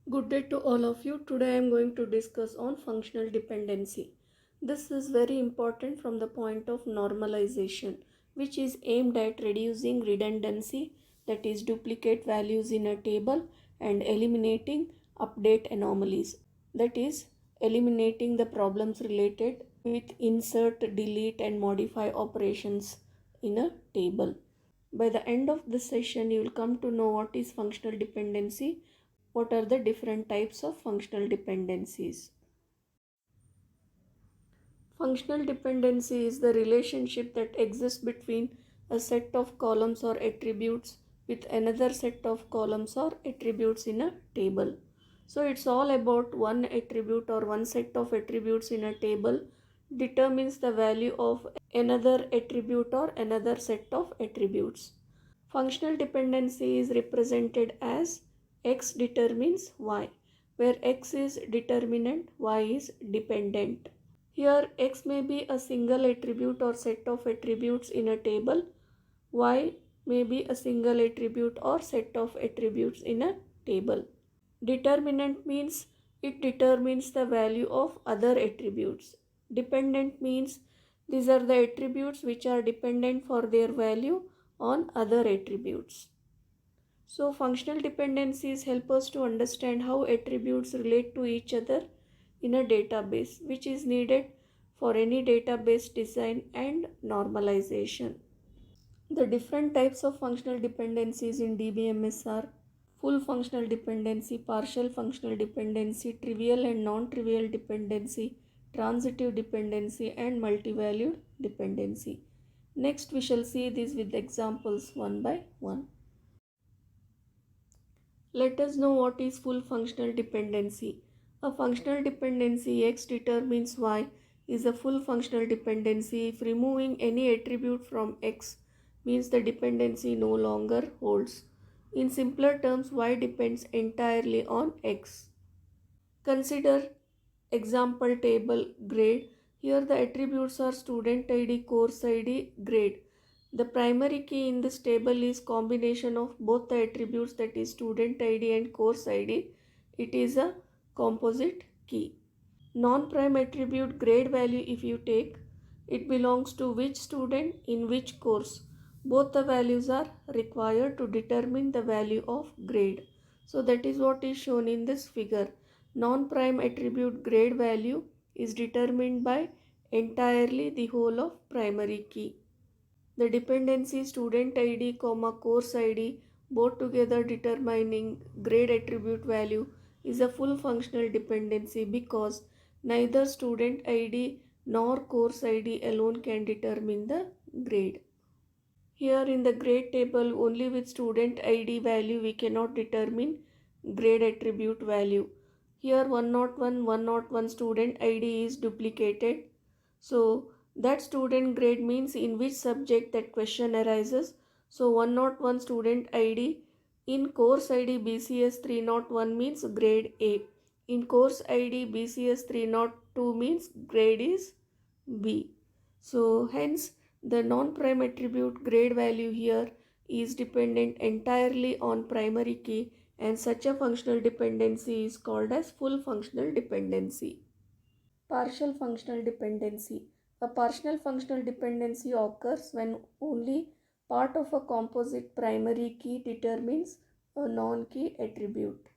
Good day to all of you. Today I am going to discuss on functional dependency. This is very important from the point of normalization, which is aimed at reducing redundancy, that is duplicate values in a table, and eliminating update anomalies, that is eliminating the problems related with insert, delete and modify operations in a table. By the end of this session, you will come to know what is functional dependency, what are the different types of functional dependencies. Functional dependency is the relationship that exists between a set of columns or attributes with another set of columns or attributes in a table. So it's all about one attribute or one set of attributes in a table determines the value of another attribute or another set of attributes. Functional dependency is represented as X determines Y, where X is determinant, Y is dependent. Here X may be a single attribute or set of attributes in a table, Y may be a single attribute or set of attributes in a table. Determinant means it determines the value of other attributes. Dependent means these are the attributes which are dependent for their value on other attributes. So functional dependencies help us to understand how attributes relate to each other in a database, which is needed for any database design and normalization. The different types of functional dependencies in DBMS are full functional dependency, partial functional dependency, trivial and non-trivial dependency, transitive dependency and multivalued dependency. Next we shall see these with examples one by one. Let us know what is full functional dependency. A functional dependency X determines Y is a full functional dependency if removing any attribute from X means the dependency no longer holds. In simpler terms, Y depends entirely on X. Consider example table grade. Here the attributes are student ID, course ID, grade. The primary key in this table is combination of both the attributes, that is student ID and course ID. It is a composite key. Non-prime attribute grade value, if you take, it belongs to which student in which course. Both the values are required to determine the value of grade. So that is what is shown in this figure. Non-prime attribute grade value is determined by entirely the whole of primary key. The dependency student ID, course ID both together determining grade attribute value is a full functional dependency because neither student ID nor course ID alone can determine the grade. Here in the grade table, only with student ID value we cannot determine grade attribute value. Here 101 student ID is duplicated. So that student grade means in which subject that question arises. So 101 student ID in course ID BCS 301 means grade A. In course ID BCS 302 means grade is B. So hence the non-prime attribute grade value here is dependent entirely on primary key, and such a functional dependency is called as full functional dependency. Partial functional dependency. A partial functional dependency occurs when only part of a composite primary key determines a non-key attribute.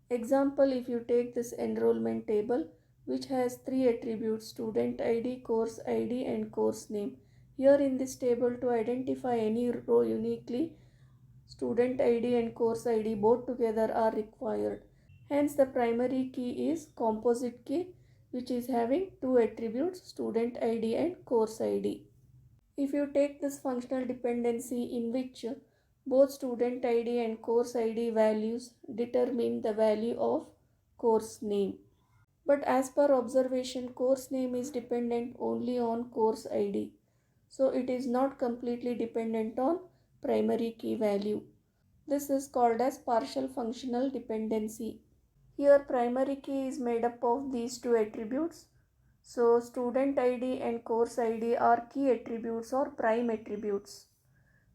Example, if you take this enrollment table which has three attributes, student ID, course ID and course name. Here in this table, to identify any row uniquely, student ID and course ID both together are required. Hence the primary key is composite key, which is having two attributes, student ID and course ID. If you take this functional dependency in which both student ID and course ID values determine the value of course name. But as per observation, course name is dependent only on course ID. So it is not completely dependent on primary key value. This is called as partial functional dependency. Here primary key is made up of these two attributes. So student ID and course ID are key attributes or prime attributes.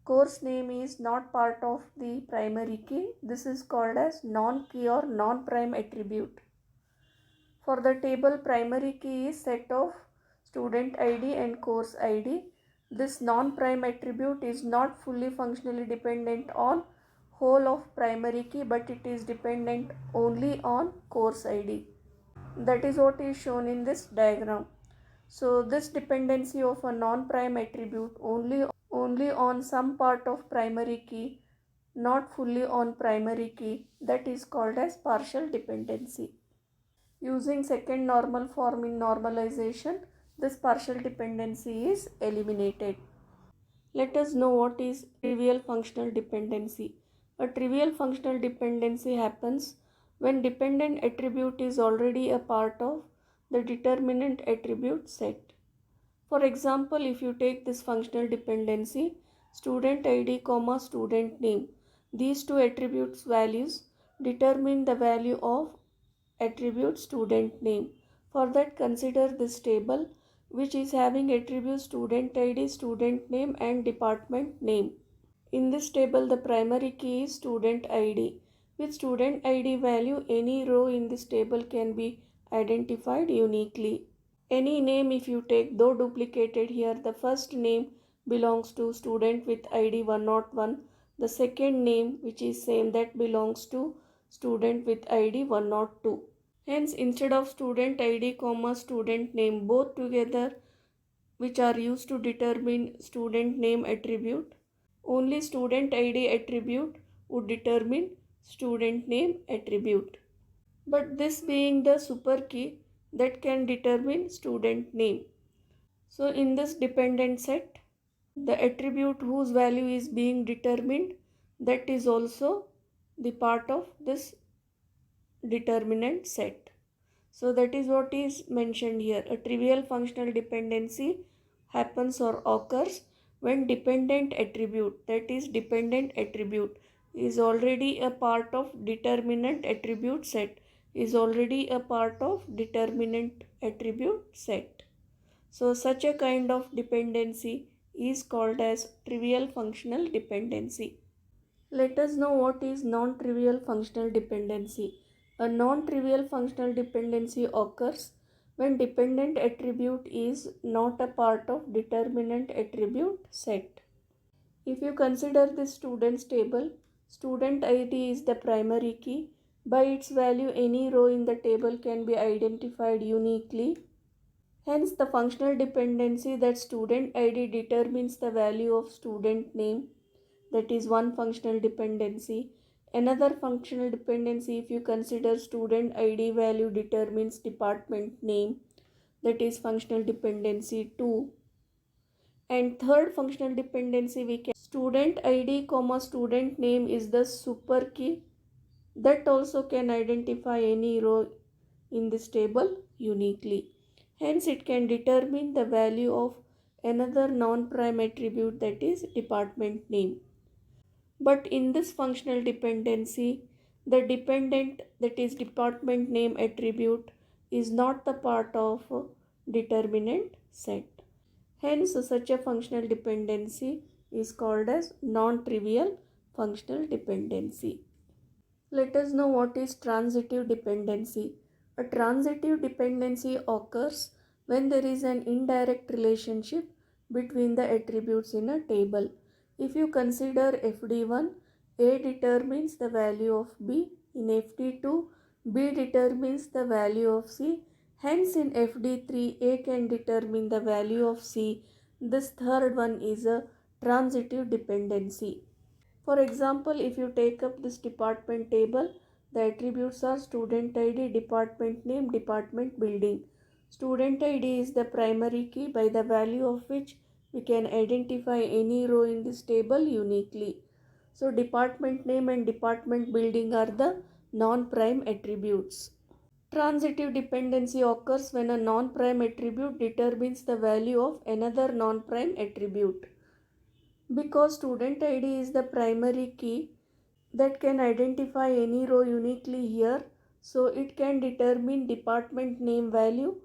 Course name is not part of the primary key. This is called as non-key or non-prime attribute. For the table, primary key is set of student ID and course ID. This non-prime attribute is not fully functionally dependent on whole of primary key, but it is dependent only on course ID. That is what is shown in this diagram. So this dependency of a non-prime attribute only on some part of primary key, not fully on primary key, that is called as partial dependency. Using second normal form in normalization, this partial dependency is eliminated. Let us know what is trivial functional dependency. A trivial functional dependency happens when dependent attribute is already a part of the determinant attribute set. For example, if you take this functional dependency, student ID, comma student name, these two attributes values determine the value of attribute student name. For that, consider this table which is having attributes student ID, student name and department name. In this table, the primary key is student ID. With student ID value, any row in this table can be identified uniquely. Any name if you take, though duplicated here, the first name belongs to student with ID 101. The second name which is same, that belongs to student with ID 102. Hence, instead of student ID, comma student name both together which are used to determine student name attribute, only student ID attribute would determine student name attribute. But this being the super key that can determine student name. So in this dependent set, the attribute whose value is being determined, that is also the part of this determinant set. So that is what is mentioned here. A trivial functional dependency happens or occurs when dependent attribute, that is dependent attribute, is already a part of determinant attribute set, is already a part of determinant attribute set. So such a kind of dependency is called as trivial functional dependency. Let us know what is non-trivial functional dependency. A non-trivial functional dependency occurs when dependent attribute is not a part of determinant attribute set. If you consider this students table, student ID is the primary key. By its value, any row in the table can be identified uniquely. Hence, the functional dependency that student ID determines the value of student name, that is one functional dependency. Another functional dependency, if you consider student ID value determines department name, that is functional dependency 2. And third functional dependency, we can student ID comma student name is the super key that also can identify any row in this table uniquely. Hence, it can determine the value of another non-prime attribute, that is department name. But in this functional dependency, the dependent, that is department name attribute, is not the part of determinant set. Hence, such a functional dependency is called as non-trivial functional dependency. Let us know what is transitive dependency. A transitive dependency occurs when there is an indirect relationship between the attributes in a table. If you consider FD1, A determines the value of B. In FD2, B determines the value of C. Hence, in FD3, A can determine the value of C. This third one is a transitive dependency. For example, if you take up this department table, the attributes are student ID, department name, department building. Student ID is the primary key by the value of which we can identify any row in this table uniquely. So department name and department building are the non-prime attributes. Transitive dependency occurs when a non-prime attribute determines the value of another non-prime attribute. Because student ID is the primary key that can identify any row uniquely here, so it can determine department name value,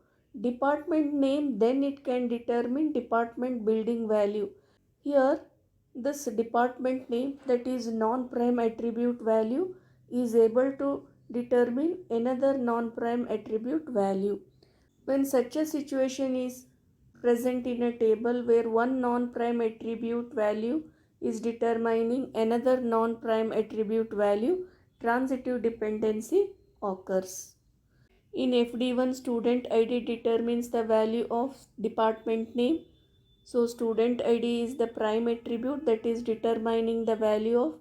department name, then it can determine department building value. Here This department name, that is non-prime attribute value, is able to determine another non-prime attribute value. When such a situation is present in a table where one non-prime attribute value is determining another non-prime attribute value, transitive dependency occurs. In FD1, student ID determines the value of department name. So student ID is the prime attribute that is determining the value of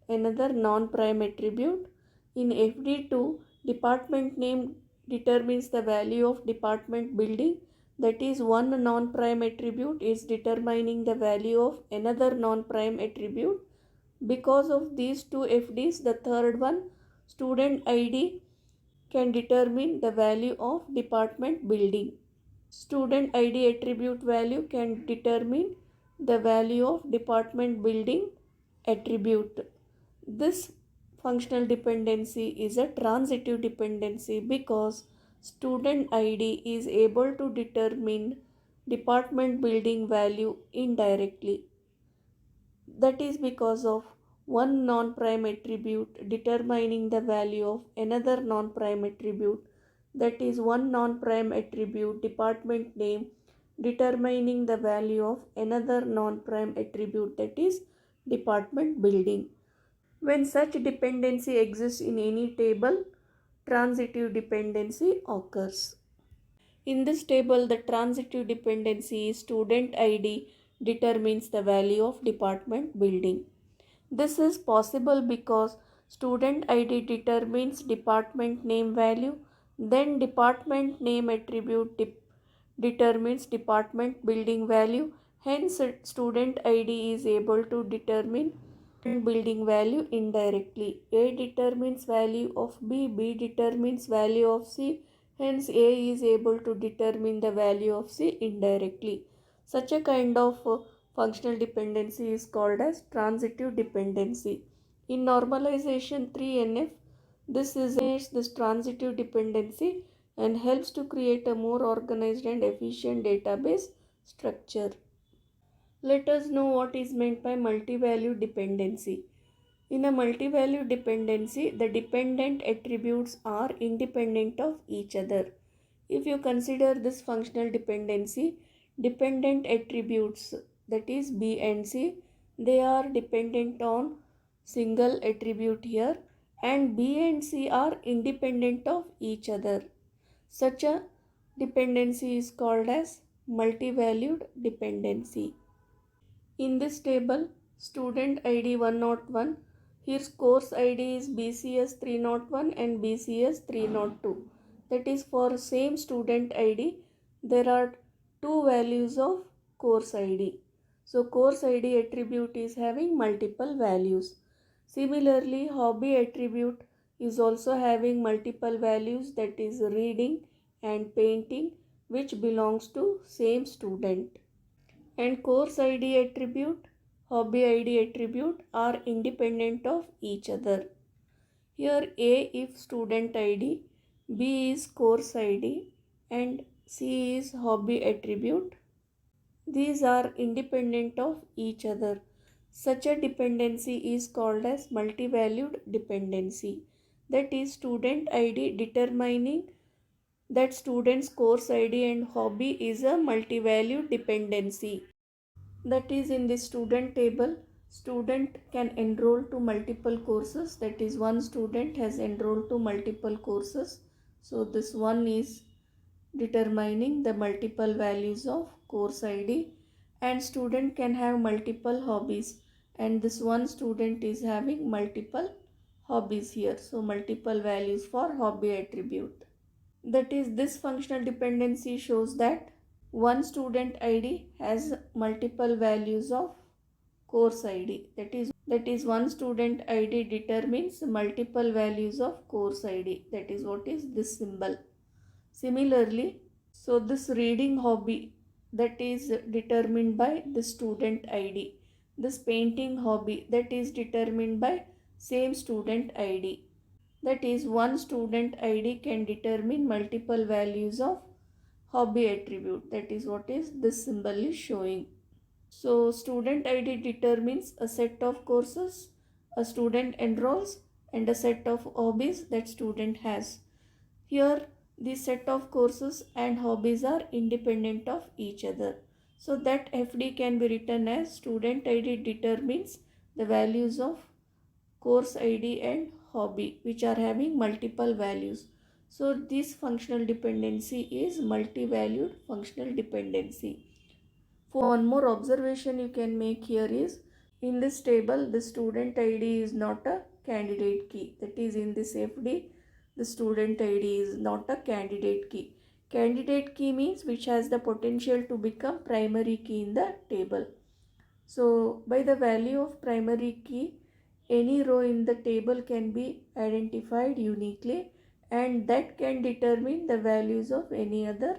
another non-prime attribute. In FD2, department name determines the value of department building, that is one non-prime attribute is determining the value of another non-prime attribute. Because of these two FDs, the third one, student ID, can determine the value of department building. Student ID attribute value can determine the value of department building attribute. This functional dependency is a transitive dependency because student ID is able to determine department building value indirectly. That is because of one non-prime attribute determining the value of another non-prime attribute, that is one non-prime attribute department name determining the value of another non-prime attribute, that is department building. When such dependency exists in any table, transitive dependency occurs. In this table, the transitive dependency is student ID determines the value of department building. This is possible because student ID determines department name value, then department name attribute determines department building value. Hence, student ID is able to determine building value indirectly. A determines value of B, B determines value of C. Hence, A is able to determine the value of C indirectly. Such a kind of functional dependency is called as transitive dependency. In normalization 3NF, this is this transitive dependency and helps to create a more organized and efficient database structure. Let us know what is meant by multivalued dependency. In a multivalued dependency, the dependent attributes are independent of each other. If you consider this functional dependency, dependent attributes, that is B and C, they are dependent on single attribute here, and B and C are independent of each other. Such a dependency is called as multivalued dependency. In this table, student ID 101, here course ID is BCS 301 and BCS 302. That is, for same student ID, there are two values of course ID. So course ID attribute is having multiple values. Similarly, hobby attribute is also having multiple values, that is reading and painting, which belongs to same student. And course ID attribute, hobby ID attribute are independent of each other. Here A if student ID, B is course ID, and C is hobby attribute. These are independent of each other. Such a dependency is called as multivalued dependency. That is, student ID determining that student's course ID and hobby is a multivalued dependency. That is, in the student table, student can enroll to multiple courses, that is one student has enrolled to multiple courses. So this one is determining the multiple values of course ID, and student can have multiple hobbies, and this one student is having multiple hobbies here, so multiple values for hobby attribute. That is, this functional dependency shows that one student ID has multiple values of course ID. That is one student ID determines multiple values of course ID. That is what is this symbol. Similarly, so this reading hobby, that is determined by the student ID. This painting hobby, that is determined by same student ID. That is, one student ID can determine multiple values of hobby attribute. That is what is this symbol is showing. So student ID determines a set of courses a student enrolls and a set of hobbies that student has. Here the set of courses and hobbies are independent of each other. So that FD can be written as student ID determines the values of course ID and hobby which are having multiple values. So this functional dependency is multi-valued functional dependency. For one more observation you can make here is, in this table the student ID is not a candidate key. That is, in this FD the student ID is not a candidate key. Candidate key means which has the potential to become primary key in the table. So by the value of primary key, any row in the table can be identified uniquely, and that can determine the values of any other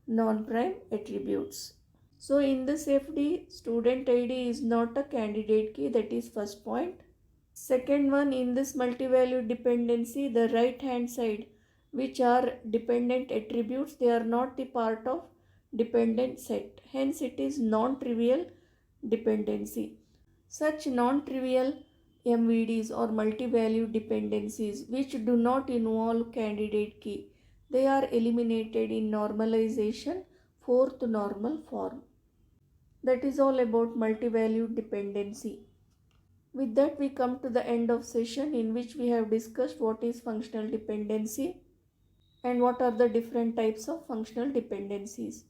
non-prime attributes. So in this FD, student ID is not a candidate key, that is first point. Second one, in this multivalued dependency, the right hand side, which are dependent attributes, they are not the part of dependent set. Hence it is non-trivial dependency. Such non-trivial MVDs or multivalued dependencies which do not involve candidate key, they are eliminated in normalization, fourth normal form. That is all about multivalued dependency. With that we come to the end of session in which we have discussed what is functional dependency and what are the different types of functional dependencies.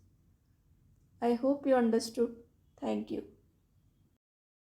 I hope you understood. Thank you.